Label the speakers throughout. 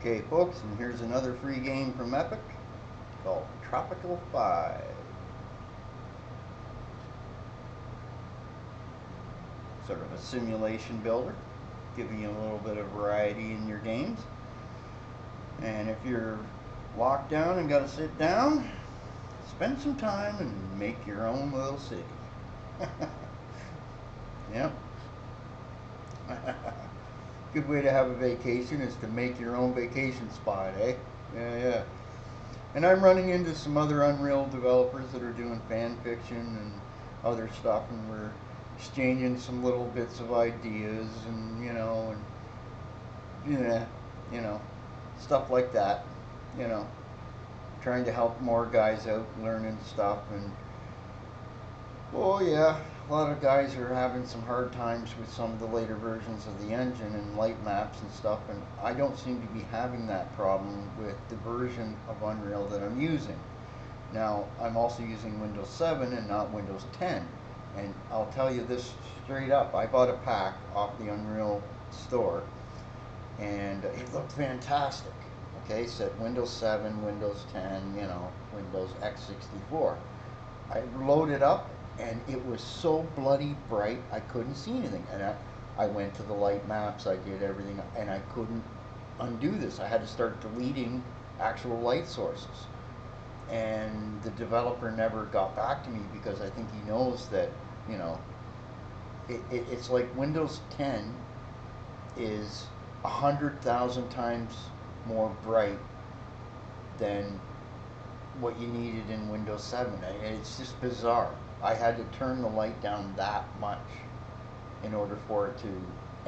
Speaker 1: Okay, folks, and here's another free game from Epic called Tropical 5. Sort of a simulation builder, giving you a little bit of variety in your games. And if you're locked down and got to sit down, spend some time and make your own little city. Yep. Good way to have a vacation is to make your own vacation spot, eh? Yeah. And I'm running into some other Unreal developers that are doing fan fiction and other stuff, and we're exchanging some little bits of ideas and stuff like that. Trying to help more guys out learning stuff. And oh yeah, a lot of guys are having some hard times with some of the later versions of the engine and light maps and stuff, and I don't seem to be having that problem with the version of Unreal that I'm using. Now, I'm also using Windows 7 and not Windows 10, and I'll tell you this straight up. I bought a pack off the Unreal store, and it looked fantastic. Okay, it said Windows 7, Windows 10, Windows x64. I loaded up, and it was so bloody bright I couldn't see anything. And I went to the light maps, I did everything, and I couldn't undo this. I had to start deleting actual light sources. And the developer never got back to me because I think he knows that, it's like Windows 10 is 100,000 times more bright than what you needed in Windows 7. It's just bizarre. I had to turn the light down that much in order for it to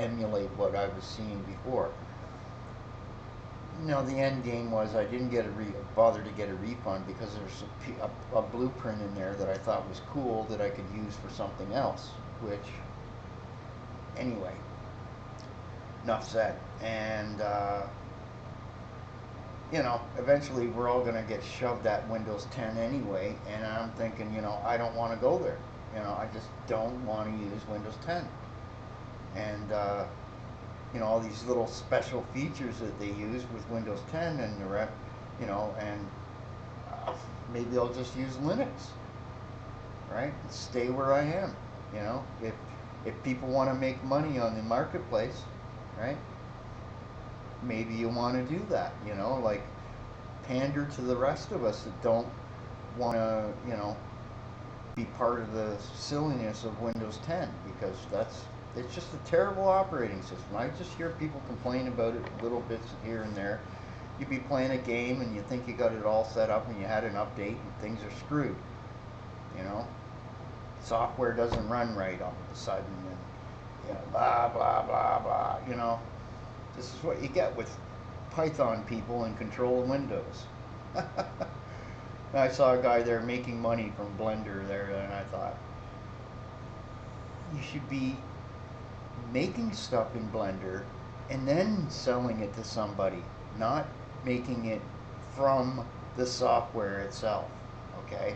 Speaker 1: emulate what I was seeing before. The end game was I didn't bother to get a refund because there's a blueprint in there that I thought was cool that I could use for something else, which, anyway, enough said. And eventually we're all going to get shoved at Windows 10 anyway, and I'm thinking, I don't want to go there. I just don't want to use Windows 10. And, all these little special features that they use with Windows 10 and the rest, maybe I'll just use Linux, right? Stay where I am, if people want to make money on the marketplace, right? Maybe you want to do that, like pander to the rest of us that don't want to, be part of the silliness of Windows 10, because it's just a terrible operating system. I just hear people complain about it, little bits here and there. You'd be playing a game and you think you got it all set up and you had an update and things are screwed, Software doesn't run right all of a sudden, and blah, blah, blah, blah, This is what you get with Python people in control of Windows. I saw a guy there making money from Blender there, and I thought, you should be making stuff in Blender and then selling it to somebody, not making it from the software itself, okay?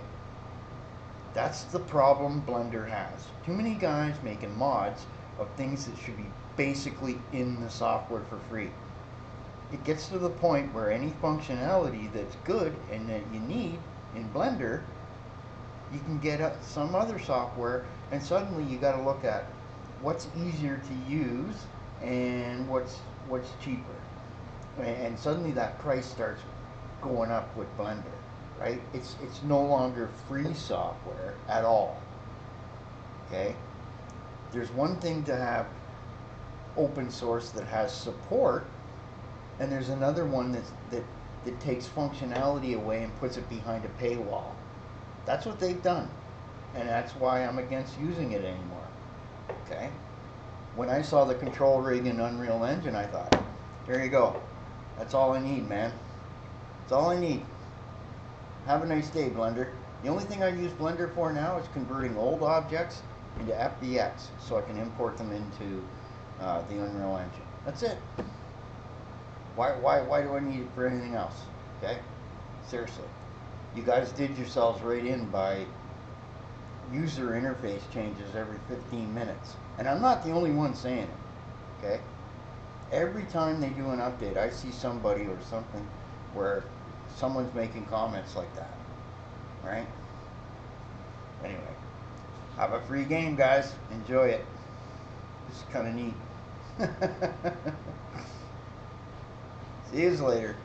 Speaker 1: That's the problem Blender has. Too many guys making mods of things that should be basically in the software for free. It gets to the point where any functionality that's good and that you need in Blender, you can get some other software, and suddenly you got to look at what's easier to use and what's cheaper, and suddenly that price starts going up with Blender, right? It's no longer free software at all. Okay, there's one thing to have open source that has support, and there's another one that takes functionality away and puts it behind a paywall. That's what they've done, and that's why I'm against using it anymore. Okay? When I saw the control rig in Unreal Engine, I thought, there you go. That's all I need, man. That's all I need. Have a nice day, Blender. The only thing I use Blender for now is converting old objects into FBX so I can import them into the Unreal Engine. That's it. Why do I need it for anything else? Okay? Seriously. You guys did yourselves right in by user interface changes every 15 minutes. And I'm not the only one saying it. Okay? every time they do an update, I see somebody or something where someone's making comments like that, right? Anyway, have a free game, guys. Enjoy it. It's kind of neat. See you later.